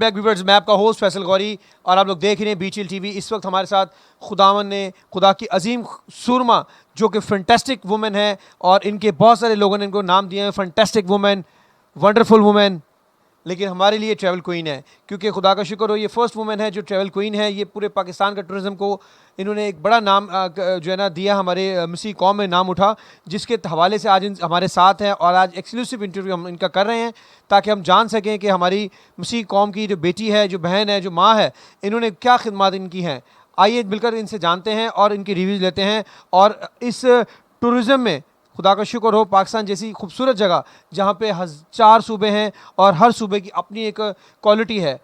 Back viewers, मैं आपका host Faisal Gauri और आप लोग देख रहे हैं बीचिल टीवी। इस वक्त हमारे साथ खुदावन ने, खुदा की अजीम सूरमा जो कि फैंटास्टिक वुमेन है, और इनके बहुत सारे लोगों ने इनको नाम दिए हैं फैंटास्टिक वुमेन, वंडरफुल वुमेन, लेकिन हमारे लिए ट्रैवल क्वीन है। क्योंकि खुदा का शुक्र हो, ये फर्स्ट वुमेन है जो ट्रैवल क्वीन है। ये पूरे पाकिस्तान का टूरिज़्म को इन्होंने एक बड़ा नाम जो है ना दिया, हमारे मसीह कौम में नाम उठा, जिसके हवाले से आज हमारे साथ हैं और आज एक्सक्लूसिव इंटरव्यू हम इनका कर रहे हैं ताकि हम जान सकें कि हमारी मसीह कौम की जो बेटी है, जो बहन है, जो माँ है, इन्होंने क्या खिदमत इनकी हैं। आइए मिलकर इनसे जानते हैं और इनकी रिव्यूज़ लेते हैं। और इस टूरिज़्म में खुदा का शुक्र हो, पाकिस्तान जैसी खूबसूरत जगह जहाँ पे 4 सूबे हैं और हर सूबे की अपनी एक क्वालिटी है।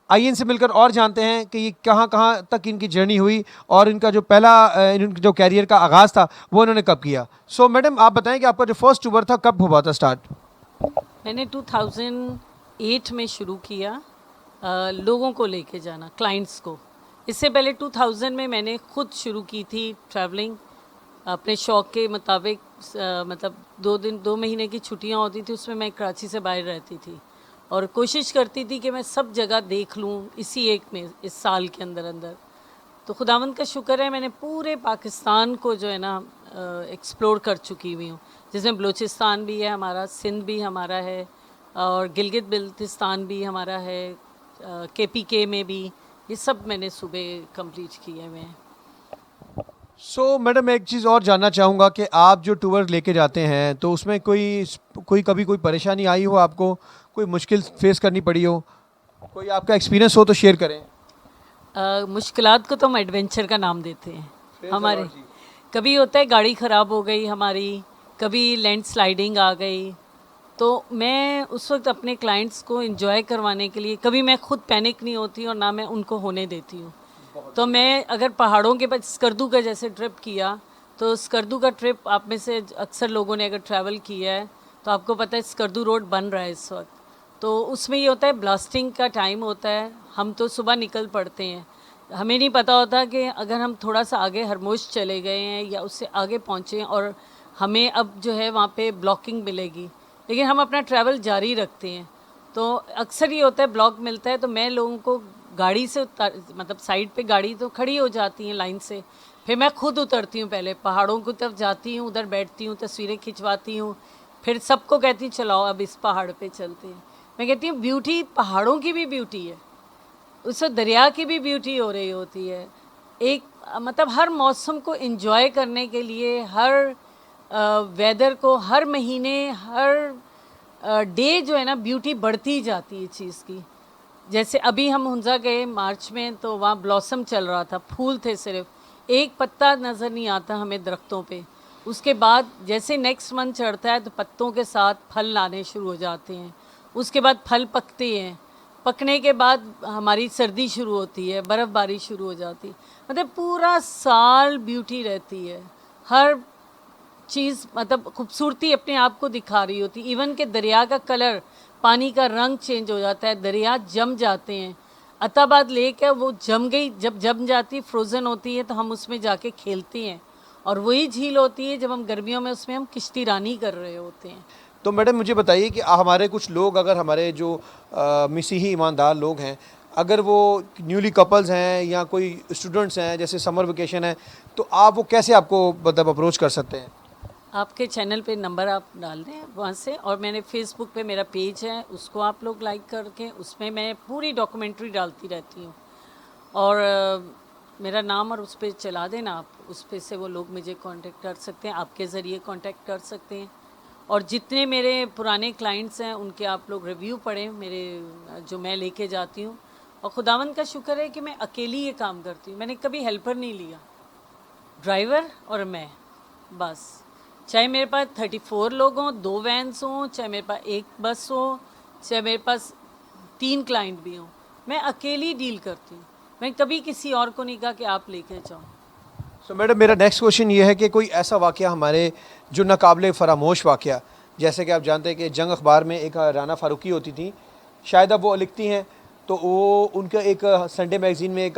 आइए इनसे मिलकर और जानते हैं कि ये कहाँ कहाँ तक इनकी जर्नी हुई और इनका जो पहला इनका जो कैरियर का आगाज़ था वो इन्होंने कब किया। सो मैडम, आप बताएं कि आपका जो फर्स्ट टूर था कब हुआ था स्टार्ट? मैंने 2008 में शुरू किया लोगों को लेके जाना, क्लाइंट्स को। इससे पहले 2000 में मैंने खुद शुरू की थी ट्रैवलिंग अपने शौक़ के मुताबिक। मतलब 2 महीने की छुट्टियां होती थी, उसमें मैं कराची से बाहर रहती थी और कोशिश करती थी कि मैं सब जगह देख लूँ इसी एक में, इस साल के अंदर अंदर। तो खुदावंद का शुक्र है, मैंने पूरे पाकिस्तान को जो है ना एक्सप्लोर कर चुकी हुई हूँ, जिसमें बलूचिस्तान भी है हमारा, सिंध भी हमारा है और गिलगित बिल्तिस्तान भी हमारा है, KPK में भी। ये सब मैंने सुबह कंप्लीट किए हुए हैं। सो मैडम, मैं एक चीज़ और जानना चाहूँगा कि आप जो टूर लेके जाते हैं तो उसमें कभी कोई परेशानी आई हो, आपको कोई मुश्किल फेस करनी पड़ी हो, कोई आपका एक्सपीरियंस हो तो शेयर करें। मुश्किलात को तो हम एडवेंचर का नाम देते हैं हमारे। कभी होता है गाड़ी ख़राब हो गई हमारी, कभी लैंड स्लाइडिंग आ गई, तो मैं उस वक्त अपने क्लाइंट्स को एंजॉय करवाने के लिए कभी मैं खुद पैनिक नहीं होती और ना मैं उनको होने देती हूँ। तो मैं अगर पहाड़ों के पास स्कर्दू का जैसे ट्रिप किया, तो स्कर्दू का ट्रिप आप में से अक्सर लोगों ने अगर ट्रैवल किया है तो आपको पता है स्कर्दू रोड बन रहा है इस वक्त। तो उसमें ये होता है, ब्लास्टिंग का टाइम होता है, हम तो सुबह निकल पड़ते हैं, हमें नहीं पता होता कि अगर हम थोड़ा सा आगे हरमोश चले गए हैं या उससे आगे पहुँचे और हमें अब जो है वहाँ पे ब्लॉकिंग मिलेगी, लेकिन हम अपना ट्रैवल जारी रखते हैं। तो अक्सर ये होता है ब्लॉक मिलता है, तो मैं लोगों को गाड़ी से मतलब साइड पे गाड़ी तो खड़ी हो जाती हैं लाइन से, फिर मैं खुद उतरती हूँ, पहले पहाड़ों की तरफ जाती हूँ, उधर बैठती हूँ, तस्वीरें खिंचवाती हूँ, फिर सबको कहती हूँ चलाओ अब इस पहाड़ पे चलते हैं। मैं कहती हूँ ब्यूटी पहाड़ों की भी ब्यूटी है, उससे दरिया की भी ब्यूटी हो रही होती है। एक मतलब हर मौसम को एंजॉय करने के लिए, हर वेदर को, हर महीने, हर डे जो है ना ब्यूटी बढ़ती जाती है चीज़ की। जैसे अभी हम हुंजा गए मार्च में, तो वहाँ ब्लॉसम चल रहा था, फूल थे, सिर्फ एक पत्ता नज़र नहीं आता हमें दरख्तों पे। उसके बाद जैसे नेक्स्ट मंथ चढ़ता है तो पत्तों के साथ फल लाने शुरू हो जाते हैं, उसके बाद फल पकते हैं, पकने के बाद हमारी सर्दी शुरू होती है, बर्फ़बारी शुरू हो जाती है। मतलब पूरा साल ब्यूटी रहती है, हर चीज़ मतलब खूबसूरती अपने आप को दिखा रही होती। इवन के दरिया का कलर, पानी का रंग चेंज हो जाता है, दरिया जम जाते हैं। अताबाद लेक है, वो जम गई, जब जम जाती, फ्रोज़न होती है, तो हम उसमें जाके खेलते हैं, और वही झील होती है जब हम गर्मियों में उसमें हम किश्ती रानी कर रहे होते हैं। तो मैडम मुझे बताइए कि हमारे कुछ लोग, अगर हमारे जो मसीही ईमानदार लोग हैं, अगर वो न्यूली कपल्स हैं या कोई स्टूडेंट्स हैं, जैसे समर वेकेशन है, तो आप वो कैसे आपको मतलब अप्रोच कर सकते हैं? आपके चैनल पे नंबर आप डाल दें वहाँ से, और मैंने फेसबुक पे मेरा पेज है, उसको आप लोग लाइक करके, उसमें मैं पूरी डॉक्यूमेंट्री डालती रहती हूँ। और मेरा नाम और उस पर चला देना आप, उस पर से वो लोग मुझे कांटेक्ट कर सकते हैं, आपके ज़रिए कांटेक्ट कर सकते हैं। और जितने मेरे पुराने क्लाइंट्स हैं उनके आप लोग रिव्यू पढ़ें मेरे, जो मैं लेके जाती हूँ। और खुदावंद का शुक्र है कि मैं अकेली ये काम करती हूँ, मैंने कभी हेल्पर नहीं लिया, ड्राइवर और मैं बस। चाहे मेरे पास 34 लोग हों, 2 वैन्स हों, चाहे मेरे पास एक बस हो, चाहे मेरे पास 3 क्लाइंट भी हों, मैं अकेली डील करती हूँ। मैं कभी किसी और को नहीं कहा कि आप लेके जाओ। सो मैडम, मेरा नेक्स्ट क्वेश्चन ये है कि कोई ऐसा वाक़या हमारे जो नाकाबिले फ़रामोश वाक़या, जैसे कि आप जानते हैं कि जंग अखबार में एक राना फ़ारूकी होती थी, शायद अब वो लिखती हैं, तो वो उनका एक संडे मैगज़ीन में एक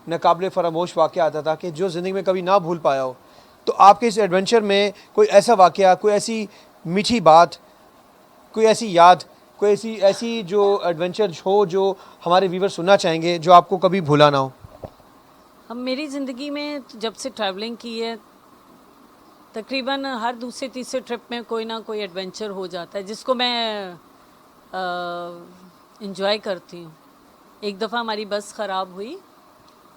नाकाबिले फ़रामोश वाक़या आता था कि जो ज़िंदगी में कभी ना भूल पाया हो। तो आपके इस एडवेंचर में कोई ऐसा वाक़या, कोई ऐसी मीठी बात, कोई ऐसी याद कोई ऐसी जो एडवेंचर हो जो हमारे व्यूवर सुनना चाहेंगे जो आपको कभी भूला ना हो? हम मेरी ज़िंदगी में तो जब से ट्रैवलिंग की है, तकरीबन हर दूसरे तीसरे ट्रिप में कोई ना कोई एडवेंचर हो जाता है जिसको मैं इंजॉय करती हूँ। एक दफ़ा हमारी बस ख़राब हुई।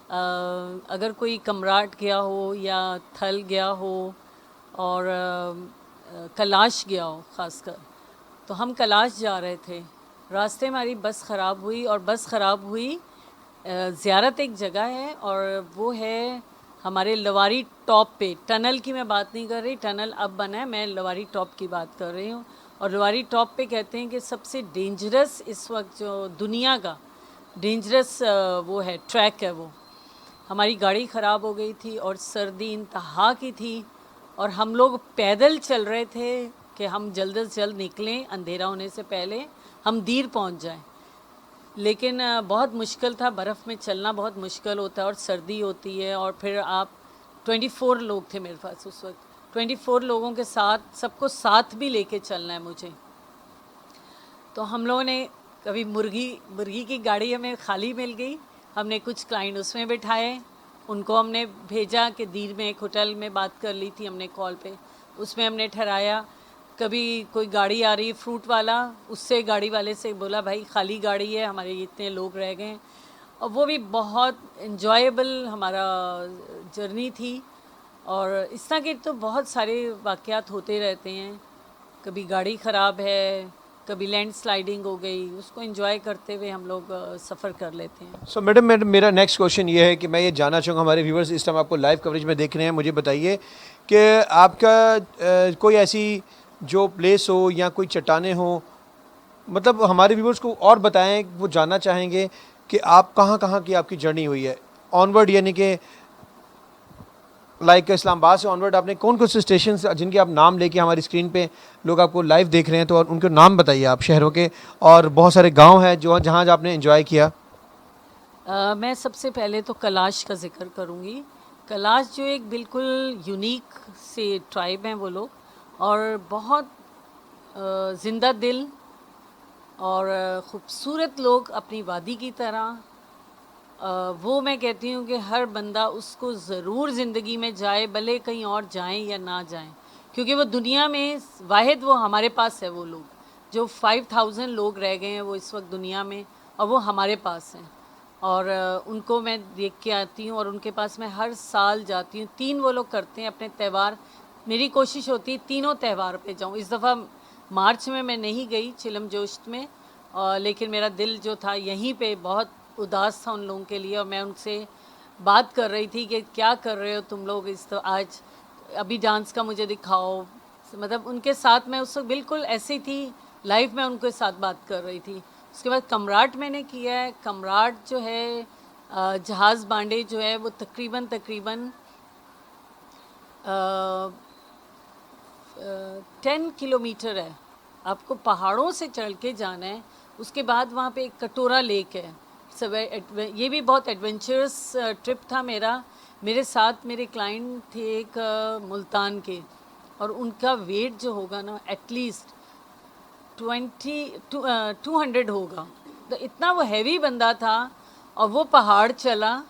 अगर कोई कमराट गया हो या थल गया हो और कैलाश गया हो ख़ासकर, तो हम कैलाश जा रहे थे। रास्ते में हमारी बस ख़राब हुई और बस ख़राब हुई ज़ियारत एक जगह है और वो है हमारे लवारी टॉप पे। टनल की मैं बात नहीं कर रही, टनल अब बना है, मैं लवारी टॉप की बात कर रही हूँ। और लवारी टॉप पे कहते हैं कि सबसे डेंजरस इस वक्त जो दुनिया का डेंजरस वो है, ट्रैक है वो। हमारी गाड़ी ख़राब हो गई थी और सर्दी इंतहा की थी और हम लोग पैदल चल रहे थे कि हम जल्द से जल्द निकलें, अंधेरा होने से पहले हम दीर पहुंच जाएं। लेकिन बहुत मुश्किल था, बर्फ़ में चलना बहुत मुश्किल होता है और सर्दी होती है। और फिर आप 24 लोग थे मेरे पास उस वक्त, 24 लोगों के साथ सबको साथ भी लेके चलना है मुझे। तो हम लोगों ने कभी मुर्गी की गाड़ी हमें खाली मिल गई, हमने कुछ क्लाइंट उसमें बिठाए, उनको हमने भेजा कि दीर में एक होटल में बात कर ली थी हमने कॉल पे, उसमें हमने ठहराया। कभी कोई गाड़ी आ रही है फ्रूट वाला, उससे गाड़ी वाले से बोला भाई खाली गाड़ी है, हमारे इतने लोग रह गए हैं। और वो भी बहुत इन्जॉयबल हमारा जर्नी थी। और इस तरह के तो बहुत सारे वाक़यात होते रहते हैं। कभी गाड़ी ख़राब है, कभी लैंड स्लाइडिंग हो गई, उसको एंजॉय करते हुए हम लोग सफ़र कर लेते हैं। सो मैडम, मेरा नेक्स्ट क्वेश्चन ये है कि मैं ये जानना चाहूँगा, हमारे व्यूवर्स इस टाइम आपको लाइव कवरेज में देख रहे हैं, मुझे बताइए कि आपका कोई ऐसी जो प्लेस हो या कोई चट्टानें हो, मतलब हमारे व्यूवर्स को और बताएं, वो जानना चाहेंगे कि आप कहाँ की आपकी जर्नी हुई है ऑनवर्ड, यानी कि लाइक इस्लामाबाद से ऑनवर्ड आपने कौन कौन से स्टेशन जिनके आप नाम लेके हमारी स्क्रीन पे लोग आपको लाइव देख रहे हैं, तो और उनके नाम बताइए आप शहरों के, और बहुत सारे गांव हैं जो जहाँ आपने एंजॉय किया। मैं सबसे पहले तो कैलाश का ज़िक्र करूँगी। कैलाश जो एक बिल्कुल यूनिक से ट्राइब हैं वो लोग, और बहुत ज़िंदा दिल और ख़ूबसूरत लोग अपनी वादी की तरह। वो मैं कहती हूँ कि हर बंदा उसको ज़रूर ज़िंदगी में जाए, भले कहीं और जाएं या ना जाएं, क्योंकि वो दुनिया में वाहिद वो हमारे पास है। वो लोग जो 5000 लोग रह गए हैं वो इस वक्त दुनिया में, और वो हमारे पास हैं। और उनको मैं देख के आती हूँ और उनके पास मैं हर साल जाती हूँ। 3 वो लोग करते हैं अपने त्यौहार, मेरी कोशिश होती है तीनों त्यौहार पे जाऊँ। इस दफ़ा मार्च में मैं नहीं गई चिलम जोश में, लेकिन मेरा दिल जो था यहीं पे बहुत उदास था उन लोगों के लिए। और मैं उनसे बात कर रही थी कि क्या कर रहे हो तुम लोग इस, तो आज अभी डांस का मुझे दिखाओ। मतलब उनके साथ मैं उस वक्त बिल्कुल ऐसी थी, लाइफ में उनके साथ बात कर रही थी। उसके बाद कमराट मैंने किया है। कमराट जो है जहाज़ बांडे जो है वो तकरीबन 10 किलोमीटर है, आपको पहाड़ों से चढ़ के जाना है। उसके बाद वहाँ पे एक कटोरा लेक है। सब ये भी बहुत एडवेंचरस ट्रिप था मेरा। मेरे साथ मेरे क्लाइंट थे एक मुल्तान के, और उनका वेट जो होगा ना एटलीस्ट 200 होगा, तो इतना वो हैवी बंदा था। और वो पहाड़ चला,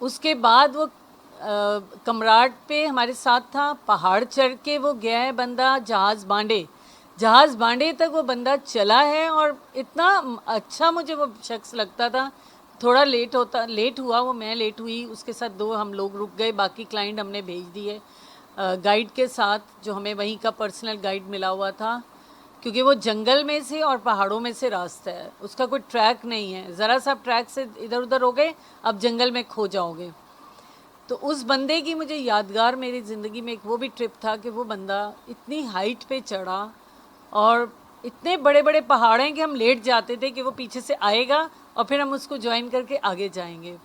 उसके बाद वो कमराट पे हमारे साथ था, पहाड़ चढ़ के वो गया है बंदा जहाज़ बांडे तक वो बंदा चला है। और इतना अच्छा मुझे वो शख्स लगता था। थोड़ा लेट हुआ वो, मैं लेट हुई, उसके साथ 2 हम लोग रुक गए, बाकी क्लाइंट हमने भेज दिए गाइड के साथ, जो हमें वहीं का पर्सनल गाइड मिला हुआ था। क्योंकि वो जंगल में से और पहाड़ों में से रास्ता है, उसका कोई ट्रैक नहीं है। ज़रा सा ट्रैक से इधर उधर हो गए, अब जंगल में खो जाओगे। तो उस बंदे की मुझे यादगार मेरी ज़िंदगी में एक वो भी ट्रिप था कि वो बंदा इतनी हाइट पे चढ़ा, और इतने बड़े बड़े पहाड़ हैं कि हम लेट जाते थे कि वो पीछे से आएगा और फिर हम उसको ज्वाइन करके आगे जाएंगे।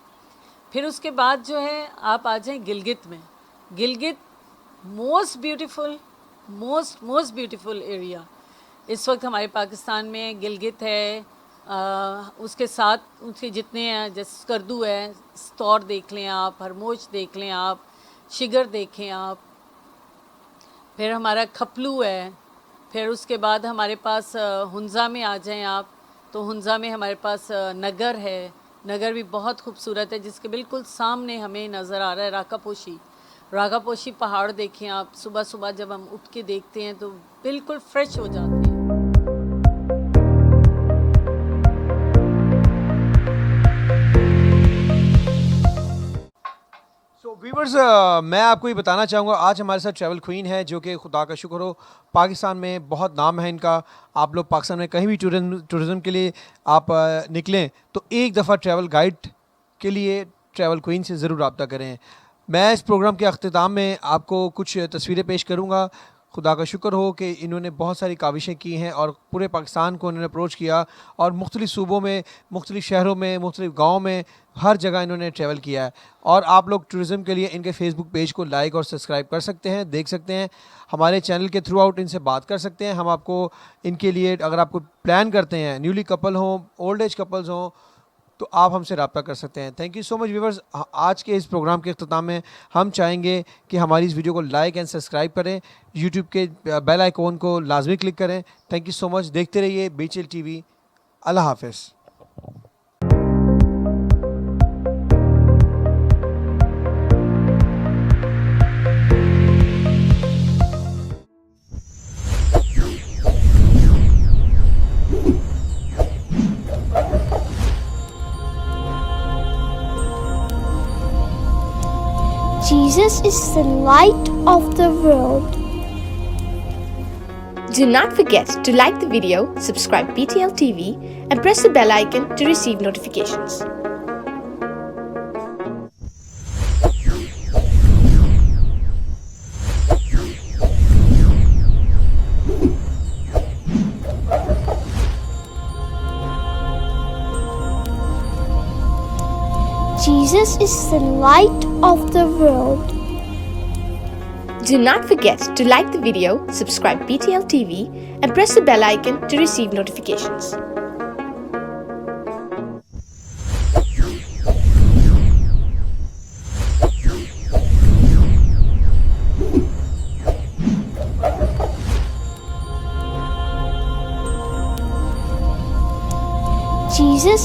फिर उसके बाद जो है आप आ जाएं गिलगित में। गिलगित मोस्ट ब्यूटीफुल एरिया इस वक्त हमारे पाकिस्तान में गिलगित है। उसके साथ उसके जितने हैं, जैसे स्कर्दू है, स्तौर देख लें आप, हरमोश देख लें आप, शिगर देखें आप। फिर हमारा खपलू है, फिर उसके बाद हमारे पास हुंज़ा में आ जाएं आप, तो हुंज़ा में हमारे पास नगर है। नगर भी बहुत खूबसूरत है, जिसके बिल्कुल सामने हमें नज़र आ रहा है राकापोशी। राकापोशी पहाड़ देखें आप, सुबह सुबह जब हम उठ के देखते हैं तो बिल्कुल फ्रेश हो जाते हैं। सो व्यूवर्स, मैं आपको ये बताना चाहूँगा, आज हमारे साथ ट्रैवल क्वीन है जो कि खुदा का शुक्र हो पाकिस्तान में बहुत नाम है इनका। आप लोग पाकिस्तान में कहीं भी टूरिज़्म के लिए आप निकलें तो एक दफ़ा ट्रैवल गाइड के लिए ट्रैवल क्वीन से ज़रूर रब्ता करें। मैं इस प्रोग्राम के अख्ताम में आपको कुछ तस्वीरें पेश करूँगा। खुदा का शुक्र हो कि इन्होंने बहुत सारी काविशें की हैं और पूरे पाकिस्तान को इन्होंने अप्रोच किया और मुख्तलिफ़ सूबों में, मुख्तलिफ़ शहरों में, मुख्तलिफ़ गाँव में, हर जगह इन्होंने ट्रैवल किया है। और आप लोग टूरिज़्म के लिए इनके फेसबुक पेज को लाइक और सब्सक्राइब कर सकते हैं, देख सकते हैं। हमारे चैनल के थ्रू आउट इनसे बात कर सकते हैं। हम आपको इनके लिए, अगर आपको प्लान करते हैं, न्यूली कपल हों, ओल्ड एज कपल्स हों, तो आप हमसे रब्ता कर सकते हैं। Thank you so much viewers. आज के इस प्रोग्राम के अख्ताम में हम चाहेंगे कि हमारी इस वीडियो को लाइक एंड सब्सक्राइब करें, यूट्यूब के बेल आइकॉन को लाजमी क्लिक करें। Thank you so much. देखते रहिए बीचिल टीवी। अल्लाह हाफ़िज़। Jesus is the light of the world. Do not forget to like the video, subscribe BTL TV and press the bell icon to receive notifications. Jesus is the light of the world. Do not forget to like the video, subscribe BTL TV and press the bell icon to receive notifications. Jesus